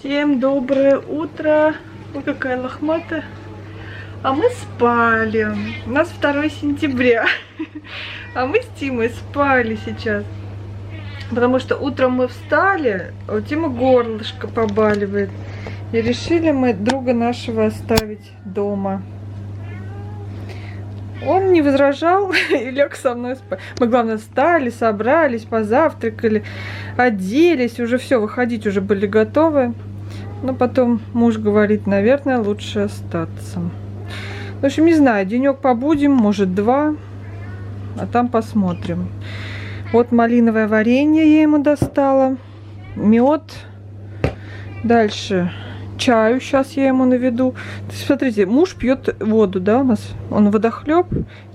Всем доброе утро. Ой, какая лохматая. А мы спали. У нас 2 сентября. А мы с Тимой спали сейчас. Потому что утром мы встали, а у Тимы горлышко побаливает. И решили мы друга нашего оставить дома. Он не возражал и лег со мной спать. Мы, главное, встали, собрались, позавтракали, оделись. Уже все, выходить уже были готовы. Но потом муж говорит, наверное, лучше остаться. В общем, не знаю, денек побудем, может 2, а там посмотрим. Вот малиновое варенье я ему достала, мед. Дальше чаю сейчас я ему наведу. Смотрите, муж пьет воду, да, у нас? Он водохлеб,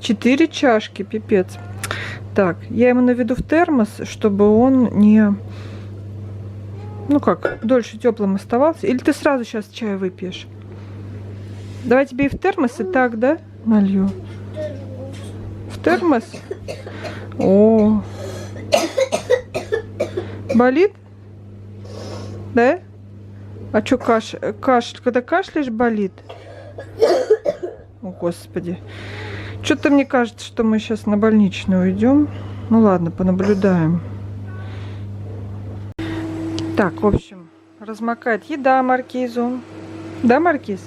4 чашки, пипец. Так, я ему наведу в термос, чтобы он не... Ну как, дольше теплым оставался. Или ты сразу сейчас чай выпьешь? Давай тебе и в термос, и так, да, налью? В термос? О, болит? Да? А что кашель? Когда кашляешь, болит? О, Господи. Что-то мне кажется, что мы сейчас на больничную уйдем. Ну ладно, понаблюдаем. Так, в общем, размокает еда маркизу. Да, маркиз?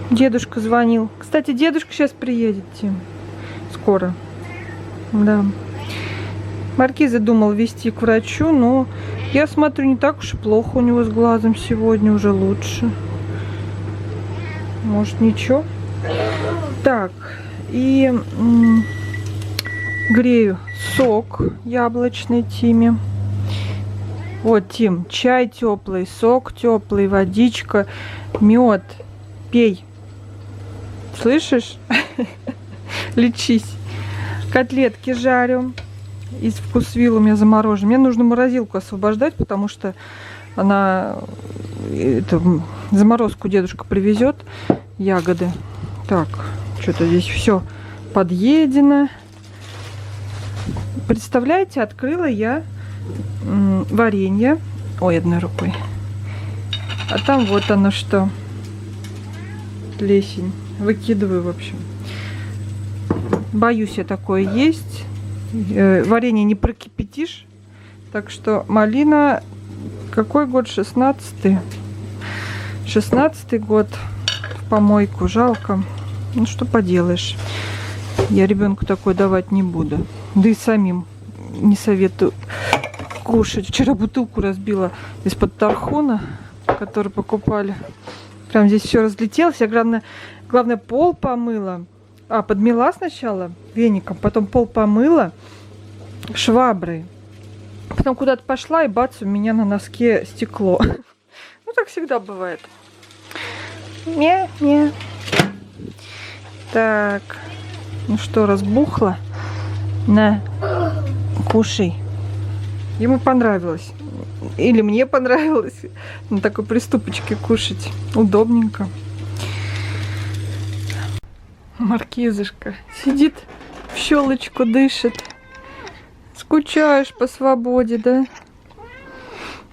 Дедушка звонил. Кстати, дедушка сейчас приедет, Тим. Скоро. Да. Маркиза думал везти к врачу, но я смотрю, не так уж и плохо у него с глазом сегодня, уже лучше. Может, ничего? Так, и грею сок яблочный Тиме. Вот, Тим, чай теплый, сок теплый, водичка, мед. Пей. Слышишь? Лечись. Котлетки жарю. Из вкусвилла у меня заморожены. Мне нужно морозилку освобождать, потому что она... заморозку дедушка привезет. Ягоды. Так, что-то здесь все подъедено. Представляете, открыла я варенье. Ой, одной рукой. А там вот оно что. Плесень. Выкидываю, в общем. Боюсь я такое есть. Варенье не прокипятишь. Так что малина... Какой год? 16-й. 16-й год. В помойку. Жалко. Ну, что поделаешь. Я ребенку такое давать не буду. Да и самим не советую кушать. Вчера бутылку разбила из-под тархуна, который покупали. Прям здесь все разлетелось. Я, главное, пол помыла. Подмела сначала веником, потом пол помыла шваброй. Потом куда-то пошла, и бац, у меня на носке стекло. Ну, так всегда бывает. Не. Так. Ну что, разбухло? На, кушай. Ему понравилось. Или мне понравилось на такой приступочке кушать. Удобненько. Маркизушка сидит, в щелочку дышит. Скучаешь по свободе, да?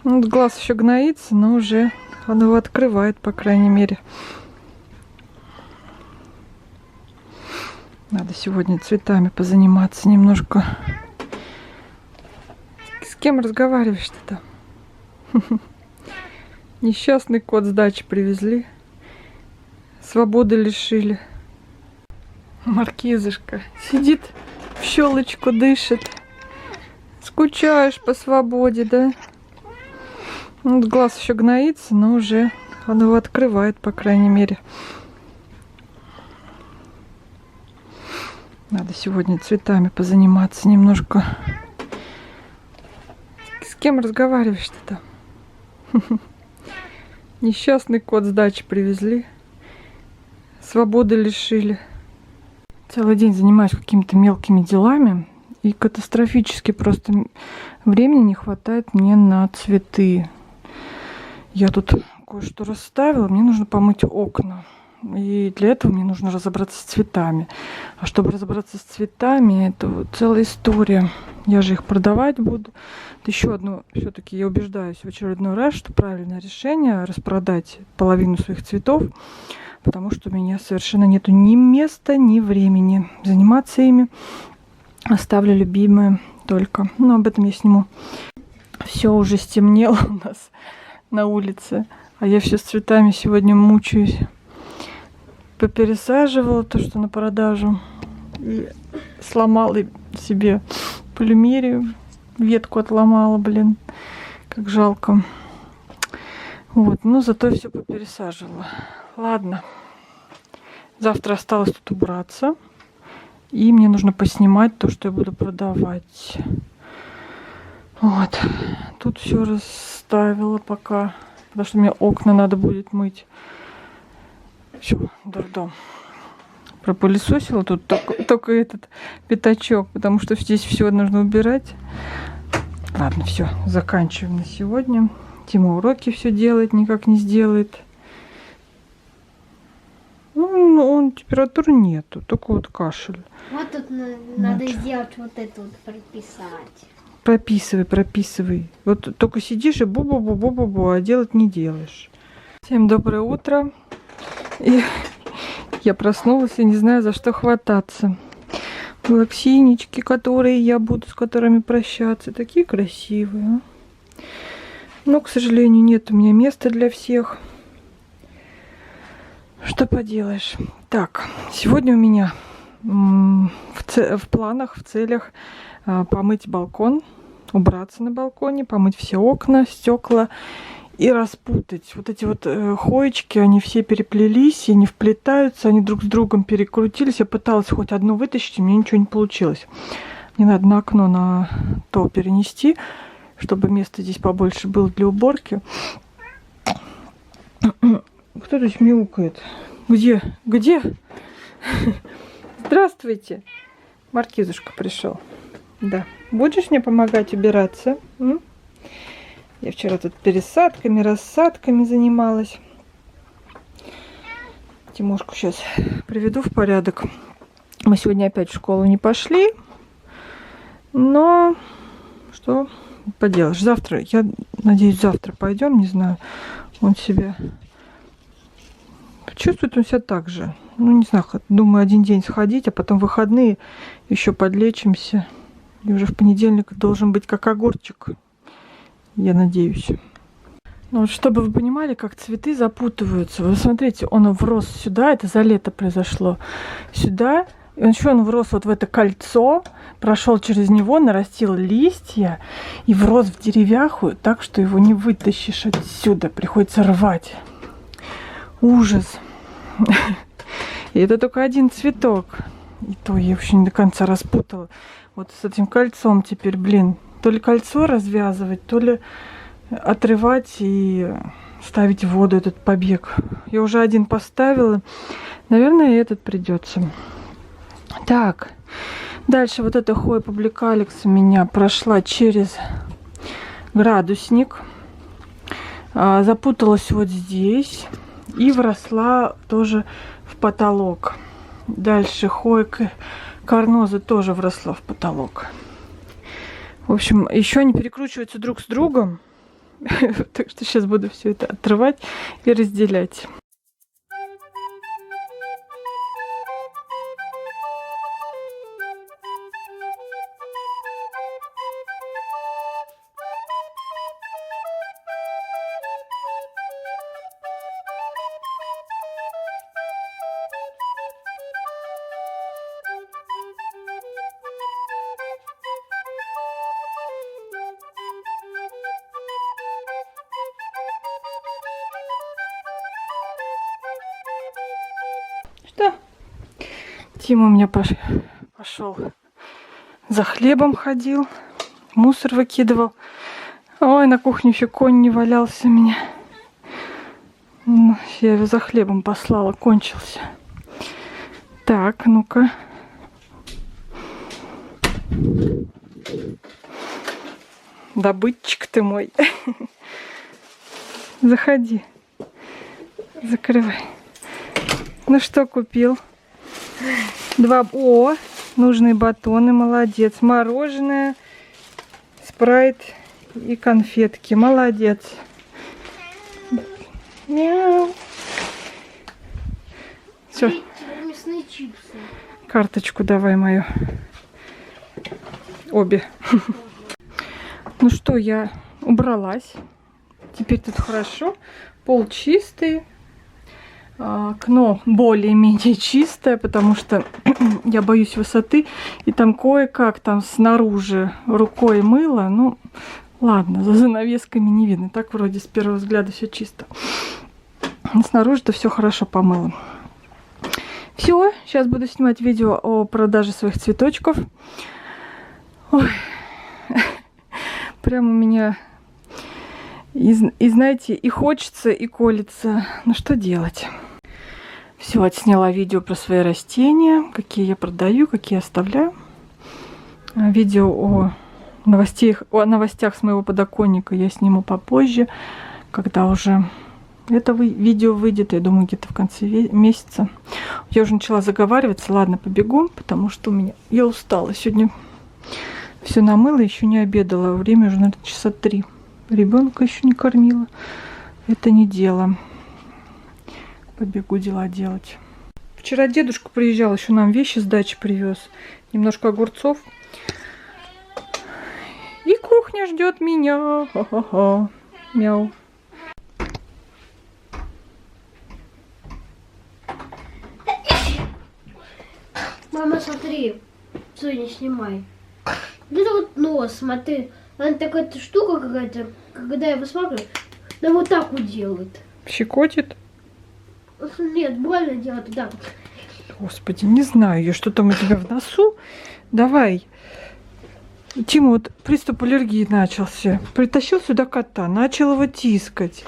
Вот глаз еще гноится, но уже он его открывает, по крайней мере. Надо сегодня цветами позаниматься немножко. С кем разговариваешь-то там? Несчастный кот с дачи привезли. Свободы лишили. Маркизушка сидит, в щелочку дышит. Скучаешь по свободе, да? Вот глаз еще гноится, но уже он его открывает, по крайней мере. Надо сегодня цветами позаниматься немножко. С кем разговариваешь-то там? Несчастный кот с дачи привезли. Свободы лишили. Целый день занимаюсь какими-то мелкими делами. И катастрофически просто времени не хватает мне на цветы. Я тут кое-что расставила. Мне нужно помыть окна. И для этого мне нужно разобраться с цветами. А чтобы разобраться с цветами, это вот целая история. Я же их продавать буду. Еще одно, все-таки я убеждаюсь в очередной раз, что правильное решение распродать половину своих цветов, потому что у меня совершенно нету ни места, ни времени заниматься ими. Оставлю любимые только. Но об этом я сниму. Все уже стемнело у нас на улице, а я все с цветами сегодня мучаюсь. Попересаживала то, что на продажу. И сломала себе плюмерию. Ветку отломала, блин. Как жалко. Вот, но зато все попересаживала. Ладно. Завтра осталось тут убраться. И мне нужно поснимать то, что я буду продавать. Вот. Тут все расставила пока. Потому что мне окна надо будет мыть. Все, дурдом. Пропылесосила тут только этот пятачок, потому что здесь все нужно убирать. Ладно, все, заканчиваем на сегодня. Тима уроки все делает, никак не сделает. Ну, он температуры нету, только вот кашель. Вот тут надо сделать вот это вот прописать. Прописывай. Вот только сидишь и бу-бу-бу-бу-бу-бу, а делать не делаешь. Всем доброе утро. И я проснулась и не знаю, за что хвататься. Лаксинички, которые я буду, с которыми прощаться. Такие красивые. Но, к сожалению, нет у меня места для всех. Что поделаешь. Так, сегодня у меня в планах, в целях помыть балкон, убраться на балконе, помыть все окна, стекла и распутать. Вот эти вот хоечки, они все переплелись и не вплетаются, они друг с другом перекрутились. Я пыталась хоть одну вытащить, у меня ничего не получилось. Мне надо на окно на то перенести, чтобы места здесь побольше было для уборки. Кто тут мяукает? Где? Где? Здравствуйте. Маркизушка пришел. Да. Будешь мне помогать убираться? Я вчера тут пересадками, рассадками занималась. Тимошку сейчас приведу в порядок. Мы сегодня опять в школу не пошли. Но что поделаешь? Завтра, я надеюсь, завтра пойдем. Не знаю, он себя... Чувствует он себя так же. Ну, не знаю, думаю, один день сходить, а потом выходные еще подлечимся. И уже в понедельник должен быть как огурчик. Я надеюсь. Ну, вот чтобы вы понимали, как цветы запутываются. Вы смотрите, он врос сюда, это за лето произошло. Сюда, и еще он врос вот в это кольцо, прошел через него, нарастил листья и врос в деревяху так, что его не вытащишь отсюда. Приходится рвать. Ужас. И это только один цветок. И то я вообще не до конца распутала. Вот с этим кольцом теперь, блин. То ли кольцо развязывать, то ли отрывать и ставить в воду этот побег. Я уже один поставила. Наверное, и этот придется. Так. Дальше вот эта Хоя Публикаликс у меня прошла через градусник. Запуталась вот здесь. И вросла тоже в потолок. Дальше Хойка Карноза тоже вросла в потолок. В общем, еще они перекручиваются друг с другом. Так что сейчас буду все это отрывать и разделять. Что? Тима у меня пошел за хлебом ходил, мусор выкидывал. Ой, на кухне еще конь не валялся у меня. Я его за хлебом послала, кончился. Так, ну-ка. Добытчик ты мой. Заходи. Закрывай. Ну что купил? О, нужные батоны, молодец. Мороженое, спрайт и конфетки. Молодец. Мяу. Все. Мясные чипсы. Карточку давай мою. Обе. Ну что, я убралась. Теперь тут хорошо. Пол чистый. Окно более-менее чистое, потому что я боюсь высоты. И там кое-как там снаружи рукой мыло. Ну, ладно, за занавесками не видно. Так вроде с первого взгляда все чисто. Снаружи-то все хорошо помыло. Все, сейчас буду снимать видео о продаже своих цветочков. Ой. Прям у меня, и знаете, и хочется, и колется. Ну что делать? Все, отсняла видео про свои растения, какие я продаю, какие оставляю. Видео о новостях с моего подоконника я сниму попозже, когда уже это видео выйдет, я думаю, где-то в конце месяца. Я уже начала заговариваться. Ладно, побегу, потому что я устала. Сегодня все намыла, еще не обедала. Время уже, наверное, часа 3. Ребенка еще не кормила. Это не дело. Побегу дела делать. Вчера дедушка приезжал, еще нам вещи с дачи привез. Немножко огурцов. И кухня ждет меня. Ха-ха-ха. Мяу. Мама, смотри. Соня, снимай. Вот это вот нос, смотри. Она такая штука какая-то, когда я высматриваю, да вот так вот делает. Щекотит? Нет, больно делать, да. Господи, не знаю я, что там у тебя в носу. Давай. Тима, вот приступ аллергии начался. Притащил сюда кота, начал его тискать.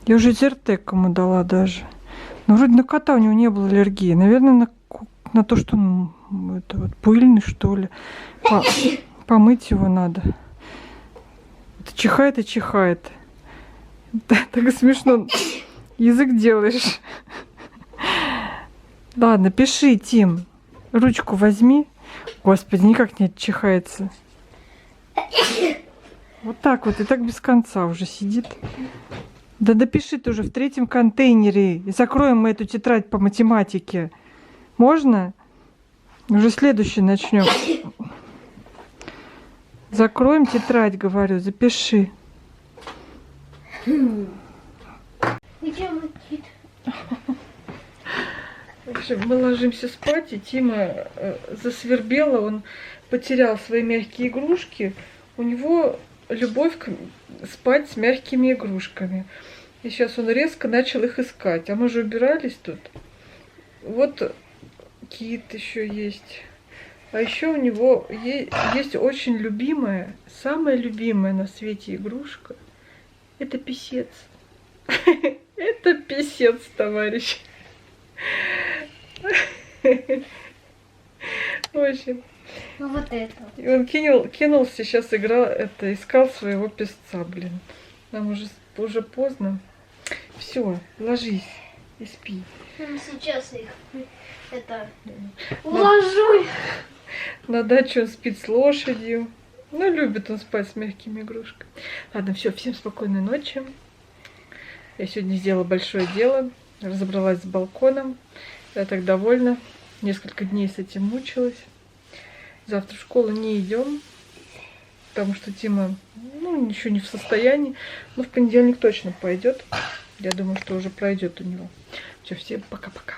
Я уже Зертек ему дала даже. Но вроде на кота у него не было аллергии. Наверное, на то, что он это вот пыльный, что ли. Помыть его надо. Это чихает и чихает. Так смешно. Язык делаешь. Ладно, пиши, Тим. Ручку возьми. Господи, никак не отчихается. Вот так вот. И так без конца уже сидит. Да допиши ты уже в 3-м контейнере. И закроем мы эту тетрадь по математике. Можно? Уже следующий начнем. Закроем тетрадь, говорю. Запиши. Мы ложимся спать, и Тима засвербела, он потерял свои мягкие игрушки. У него любовь спать с мягкими игрушками. И сейчас он резко начал их искать. А мы же убирались тут. Вот кит еще есть. А еще у него есть очень любимая, самая любимая на свете игрушка. Это писец. Это писец, товарищ. В общем. Ну вот это. И он кинулся, сейчас искал своего песца, блин. Нам уже поздно. Все, ложись и спи. Сейчас их уложу. На даче он спит с лошадью. Ну, любит он спать с мягкими игрушками. Ладно, все, всем спокойной ночи. Я сегодня сделала большое дело. Разобралась с балконом. Я так довольна. Несколько дней с этим мучилась. Завтра в школу не идем. Потому что Тима, еще не в состоянии. Но в понедельник точно пойдет. Я думаю, что уже пройдет у него. Все, всем пока-пока.